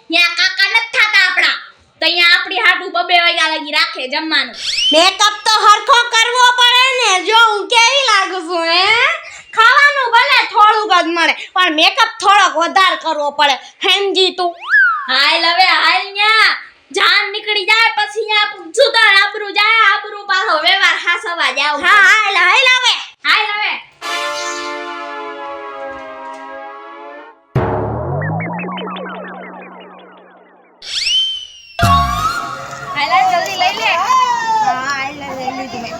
ન્યા કાકા નત થાતા આપડા તો અહીંયા આપડી હાટુ 2 વાગ્યા લગી રાખે જમવાનું મેકઅપ તો હરખો કરવો પડે ને જો હું કેવી લાગુ છું હે ખાવાનું ભલે થોડુંક જ મળે પણ મેકઅપ થોડોક વધારે કરવો પડે હેમજી તું હાલ હવે હાલ ન્યા જાન નીકળી જાય પછી ન્યા સુધર આબરૂ જાય આબરૂ પાછો વ્યવહાર હાસવા જાવ હા હાલ હાલ હવે હાલ હવે હાલ જલ્દી લઈ લે હા હાલ લઈ લીધું મેં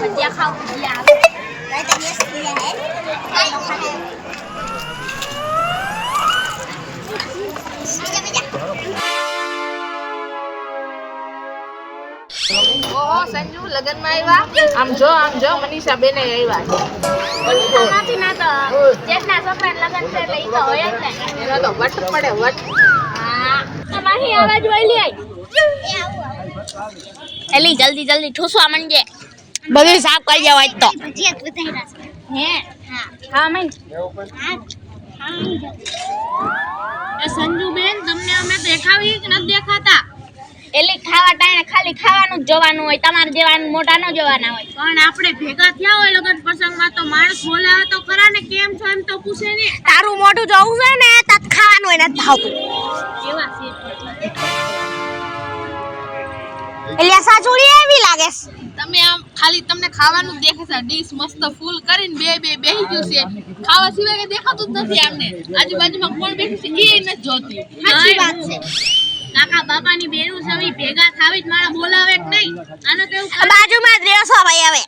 ભજીયા ખાવ ભજીયા ઓહો સંજુ લગન માં આવ્યા આમ જો મનીષા બેને આવ્યા નથી ના તો જેટલા છોકરા લગન છે એટલે ઈ તો હોય જ ને એનો તો વટ પડે વટ હા તમારી આવાજ વળી આઈ એલી જલ્દી જલ્દી ઠૂસવા માંડજે બધું સાફ કરી જાવ આજ તો ભજીયા બધાયરા હે હા મન એ સંજુ બેન તમને અમે દેખાવી કે ન દેખાતા એલી ખાવા ટાણે ખાલી ખાવાનું જ જોવાનું હોય તમારે જેવાનું મોટા ન જોવાના હોય પણ આપણે ભેગા થયા હોય લગન પ્રસંગમાં તો માણસ બોલાવે તો ખરા ને કેમ છો એમ તો પૂછે ને તારું મોઢું જોવું છે ને તત ખાવાનું હોય ને ભાવતું કેવા છે એટલે સાચુડી એવી લાગે તમે આમ ખાલી તમને ખાવાનું દેખાતા ડીશ મસ્ત ફૂલ કરીને બે બેહી ગયું છે ખાવા સિવાય કે દેખાતું જ નથી આમને આજુબાજુમાં કોણ બેઠું છે એ નથી જોતી સાચી વાત છે કાકા બાપાની બેનું સવી ભેગા થાવી જ મારા બોલાવે કે નહીં આનો કેવું બાજુમાં જ રહેશો ભાઈ હવે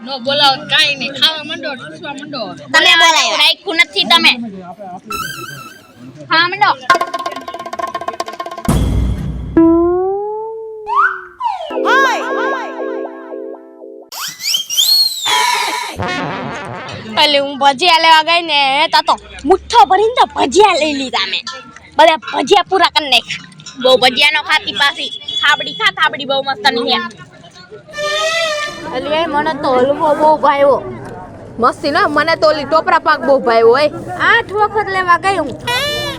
નો બોલાવ કાઈ નહીં ખાવા માંડો ઠૂસવા માંડો તમે બોલાયો રાખ્યું નથી તમે હા મંડો એટલે હું ભજીયા લેવા ગઈ ને તો મુઠ્ઠો ભરીને તો ભજીયા લઈ લીધા મેં બધા ભજીયા પૂરા કરી નાખ્યા બહુ ભજીયા નો ખાતી પાછી થાબડી બહુ મસ્ત ની હે અલી મને તો હલવો બહુ ભાવ્યો મસ્તી ના મને તો ઓલી ટોપરા પાક બહુ ભાવ્યો હોય 8 વખત લેવા ગઈ હું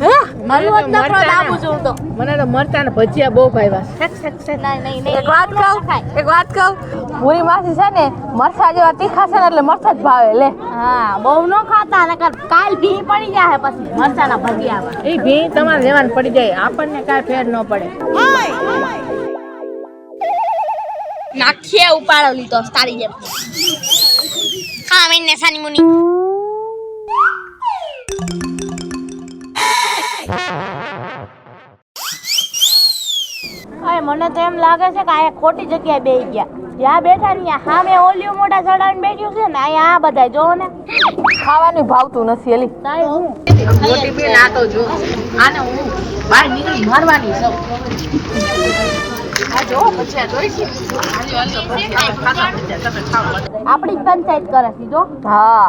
હે હલવો જ નકરો લાવું છું તો મને તો મરચાં ના ભજીયા બહુ ભાવ્યા નહીં એક વાત કહું પૂરી માસી છે ને મરચા જેવા તીખા છે ને એટલે મરચા જ ભાવે લે હા બહુ નો ખાતા નકર કાલ ભી પડી જાય પછી મરચાના ભજીયા એ ભી તમારે લેવાનું પડી જાય આપણને કાંઈ ફેર ન પડે નાખીએ ઉપાડો લીધો તારી જેમ ખા મેને સાની મુની અરે મને તો એમ લાગે છે કે આ ખોટી જગ્યાએ બેહી ગયા જ્યાં બેઠા ને સામે ઓલિયો મોટા ચડાવીને બેઠ્યું છે ને અહીંયા આ બધા જોવો ને ખાવાનું ભાવતું નથી એલી તાય હું મોટી બેન આ તો જો આને હું બહાર નીકળી મારવાની છું આ જો પછી જોઈ છે હાલો પછી ખાતા ભજીયા તમે ખાઓ આપણી જ પંચાયત કરે છે જો હા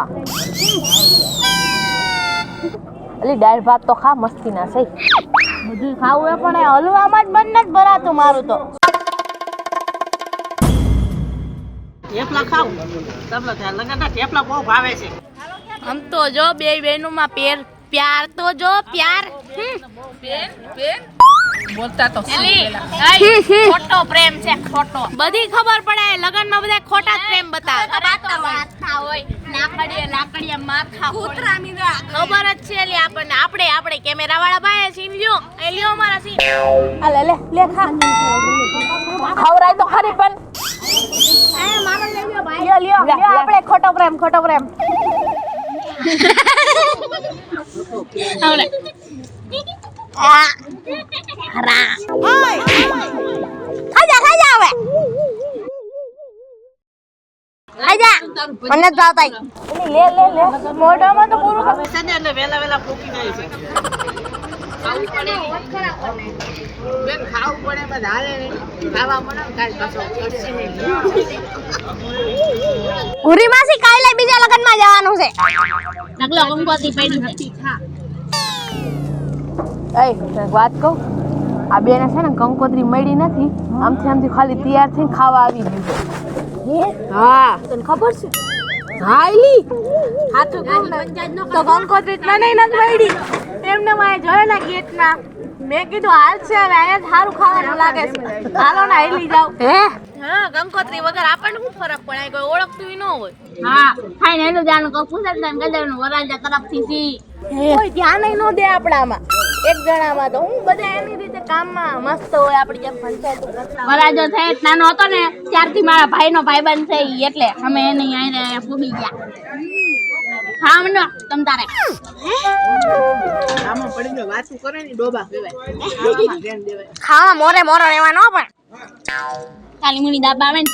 અલી દાળ ભાત તો ખા મસ્તી ના સહી બધું ખાવું એ પણ હલવામાં જ બંને જ ભરાતું મારું તો થેપલા ખાવ તમને ત્યાં લગનના થેપલા બહુ ભાવે છે આમ તો જો બે બહેનોમાં પ્યાર તો જો પ્યાર બેન બોલતા તો ખોટો પ્રેમ છે ખોટો બધી ખબર પડે લગનમાં બધા ખોટા જ પ્રેમ બતાવે માથા હોય લાકડીએ માથા કૂતરાની ખબર જ છે લે આપણને આપણે કેમેરા વાળા ભાઈ સીન લ્યો એ લ્યો અમારા સીન આ લે ખા ખવરાય તો ખરી પણ મારો લ્યો ભાઈ લ્યો આપણે ખોટો પ્રેમ આવડે ખાજા હવે ખાજા મને જ ભાવતા લે મોઢામાં તો પૂરું કર છે ને એટલે વેલા ફૂકી જાય છે ખાવું પડે બેન ખાવું પડે બસ હાલે ખાવા મળે કાલ પાછો કરશે નહીં ગુરી માસી કાલે બીજા લગનમાં જવાનું છે નકલો કંકોત્રી પડી હતી એ વાત કહું આ બેને છે ને કંકોત્રી મળી નથી આમથી ખાલી તૈયાર થઈને ખાવા આવી ગયું હા તને ખબર છે હાઈલી હાથું કામ તો કંકોત્રી નહીં નથી વાયડી એમને મારે જોયો ને ગેટમાં મેં કીધું હાલ છે હવે અહીંયા સારું ખાવાનું લાગે છે હાલો ને હાઈલી જાવ હે હા કંકોત્રી વગર આપણને શું ફરક પડે કોઈ ઓળખતું ન હોય હા ખાઈને એનું જાણ કહું પૂછે ને ગદરનું વરાજા તરફથી સી કોઈ ધ્યાન ન દે આપણામાં એક જણામાં તો હું બધા એની રીતે કામમાં મસ્ત હોય આપણી જેમ પંચાયત કરતા વરાજો થાય નાનો હતો ને ત્યારથી મારા ભાઈનો ભાઈબંધ છે ઈ એટલે અમે એને અહીંયા પૂડી ગયા હા મને તમ તારે આમાં પડીને વાસું કરે ને ડોબા કહેવાય આમાં ધ્યાન દેવાય ખાવા મોરે મોરો રહેવા ન પણ કાલી મુની દાબા આવે ને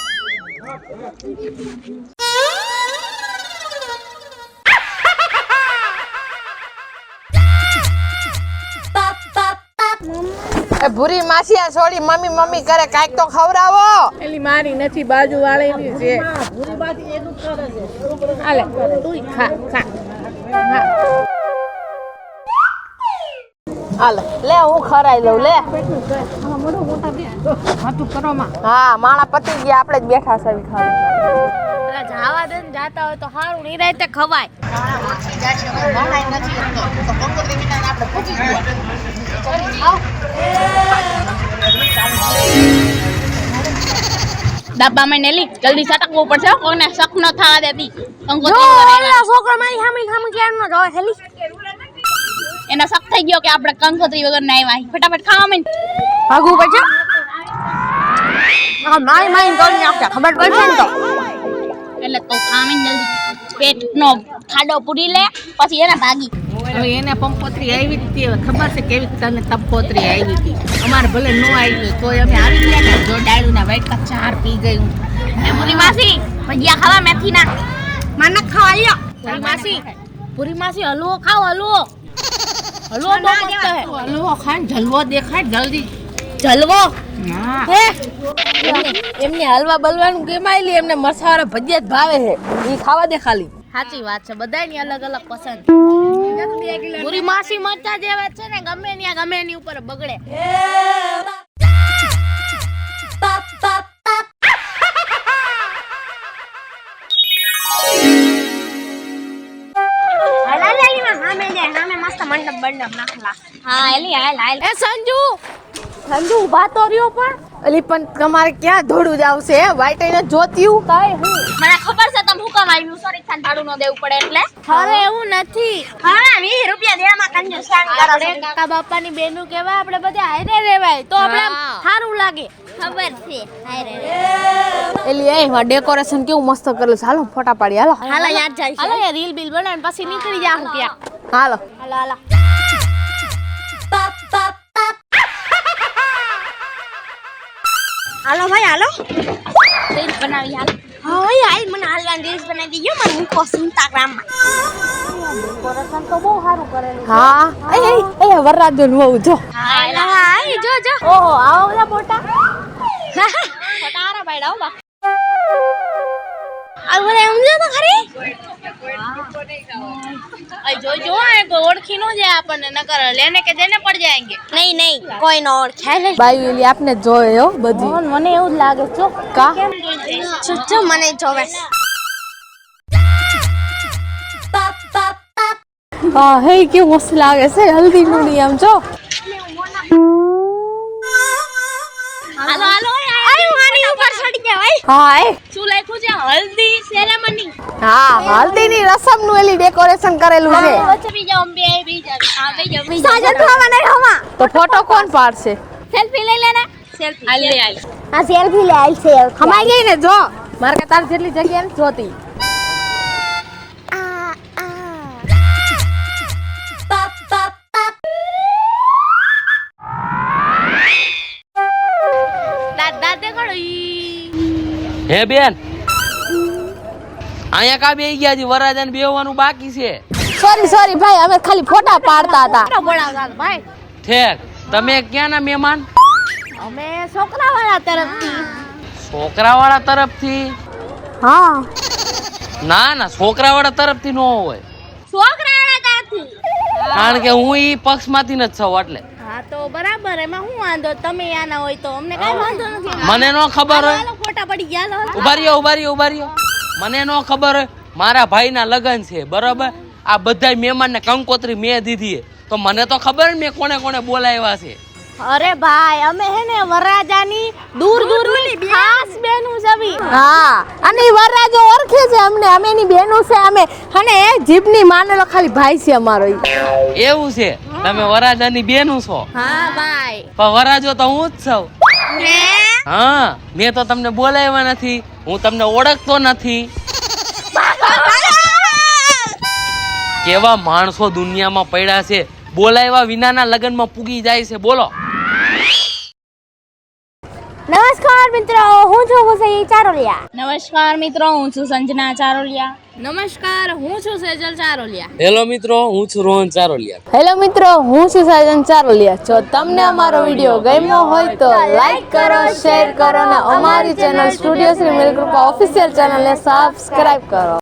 એ ભૂરી માસી આ છોડી મમ્મી મમ્મી કરે કાઈક તો ખવડાવો એલી મારી નથી બાજુ વાળેલી છે ભૂરી બાજી એનું કરે છે હાલે તું ખા ખા હાલે લે હું ખરાઈ લઉં લે હા માણા પતી ગયા આપણે જ બેઠા છે ખાલી જાવા દે ને જાતા હોય તો સારું નિરાયતે ખવાય દાબા માં નેલી જલ્દી સટકવું પડશે કોઈને શક ન થવા દેતી જો છોકરો મારી સામે સામે કેમ ન જોવે હેલી એના શક થઈ ગયો કે આપણે કંકોત્રી વગર ના આવ્યા ફટાફટ ખાવા માંડ ભાગવું પડશે મારી મારી કરી નાખ્યા ખબર પડશે ને તો એટલે તો ખાવા માંડ જલ્દી પેટનો ખાડો પૂરી લે પછી એને ભાગી હવે એને પંકોત્રી આવી હતી ખબર છે કેવી તને તપકોત્રી આવી હતી અમારે ભલે ન આવી તો અમે આવી ગયા ને જો ડાળું ના વાટકા ચાર પી ગઈ એ પૂરી માસી ભજીયા ખાવા મેથી ના મને ખાવા લ્યો પૂરી માસી હલવો ખાઓ હલવો હલવો બહુ મસ્ત હે હલવો ખાન જલવો દેખાય જલ્દી જલવો હા હે એમને હલવા બલવાનું કેમાય લે એમને મસાલા ભજીયા જ ભાવે છે ઈ ખાવા દે ખાલી સાચી વાત છે બધાની અલગ અલગ પસંદ પૂરી માસી મરચા જેવા છે ને ગમે ત્યાં ગમે એની ઉપર બગડે હા એલી હાલ એ સંજુ ઊભા તો રહ્યો પણ અલી પણ તમારે ક્યાં દોડું જાવ છે વાઈટ એને જોત્યું કાઈ હું મને ખબર છે તમે હુકમ આવ્યું સોરી ખાન ભાડું ન દેવું પડે એટલે અરે એવું નથી હા 20 રૂપિયા દેવામાં કંજૂસાણી કરો આપણે કાકા બાપાની બેનું કેવા આપણે બધા હારે રહેવાય તો આપણે સારું લાગે ખબર છે હાય એલી એ ડેકોરેશન કેવું મસ્ત કરેલું છે હાલો ફોટા પાડી હાલો હાલો યાદ જાય હાલો યાર રીલ બિલ બનાવીને પછી નીકળી જાહું ક્યાં હાલો હાલો હાલો હાલો ભાઈ હાલો રીલ બનાવી હાલ હા ભાઈ હાલ મને હાલવાની રીલ્સ બનાવી દીજો મને મૂકો ઇન્સ્ટાગ્રામમાં ડેકોરેશન તો બહુ સારું કરેલું હા એ વરરાજન બહુ જો હાલો હાય જો જો ઓહો આવો બધા ફોટા ફટારા પાડ્યા હો બા આ બોલે સમજો તો ખરી જો કોઈ ઓળખી નો જાય આપણને નકર લેને કે જેને પડ જાયંગે નહીં નહીં કોઈ નો ઓળખાય નહીં બાઈ એલી આપને જોવે હો બધી મને એવું જ લાગે છો કા છુચ્ચુ મને જોવે હા હે કેવું મસ્ત લાગે છે હલ્દી નું આમ જો હાલો હાલો આય મારી ઉપર ચડી ગયા ભાઈ હા એ શું લખ્યું છે હલ્દી સેરેમની હા હલ્દી ની રસમ નું એલી ડેકોરેશન કરેલું છે વચ્ચે બી જાવ બે બી જાવ હા બે જાવ સાજન થવા નહીં હવા તો ફોટો કોણ પાડશે સેલ્ફી લઈ લેને સેલ્ફી હાલ લે હાલ આ સેલ્ફી લે આલ છે ખમાઈ ગઈ ને જો મારે કે તાર જેટલી જગ્યા ને જોતી દાદા દેખાડો હે બેન અહીંયા કા બેહી ગયા છે વરાજાને બેહવાનું બાકી છે સોરી ભાઈ અમે ખાલી ફોટા પાડતા હતા બોલાવતા ભાઈ ઠેક તમે ક્યાંના મહેમાન અમે છોકરા વાળા તરફથી છોકરાવાળા તરફથી હા ના ના છોકરાવાળા તરફથી ન હોય છોકરા વાળા તરફથી કારણ કે હું ઈ પક્ષમાંથી જ છું એટલે હા તો બરાબર એમાં શું વાંધો તમે આના હોય તો અમને કઈ વાંધો નથી મને નો ખબર હોય હાલો ફોટા પડી ગયા હાલો ઉભા રહ્યો મને નો ખબર હોય મારા ભાઈના લગ્ન છે બરોબર, આ બધા મહેમાનને કંકોત્રી મેં દીધી છે. તો મને તો ખબર ને મેં કોને કોને બોલાવ્યા છે. અરે ભાઈ અમે હે ને વરરાજાની દૂર દૂરની ખાસ બેનું સવી. હા અને ઈ વરરાજો ઓળખે છે અમને, અમે એની બેનું છે અમે, અને એ જીભની માનેલો ખાલી ભાઈ છે અમારો ઈ. એવું છે, તમે વરાજાની બેનું છો? હા ભાઈ. પણ વરાજો તો હું જ છું. હા, મેં તો તમને બોલાવ્યા નથી, હું તમને ઓળખતો નથી. કેવા માણસો દુનિયામાં પડ્યા છે, બોલાવ્યા વિનાના લગ્નમાં પૂગી જાય છે. બોલો. નમસ્કાર મિત્રો, હું છું હુસૈન ચારોલિયા. નમસ્કાર મિત્રો, હું છું સંજના ચારોલિયા. નમસ્કાર, હું છું સેજલ ચારોલિયા. હેલો મિત્રો, હું છું રોહન ચારોલિયા. હેલો મિત્રો, હું છું સાજન ચારોલિયા. જો તમને અમારો વિડીયો ગમ્યો હોય તો લાઈક કરો, શેર કરો અને અમારી ચેનલ સ્ટુડિયો શ્રી મિલકૃપા ઓફિશિયલ ચેનલને સબસ્ક્રાઇબ કરો.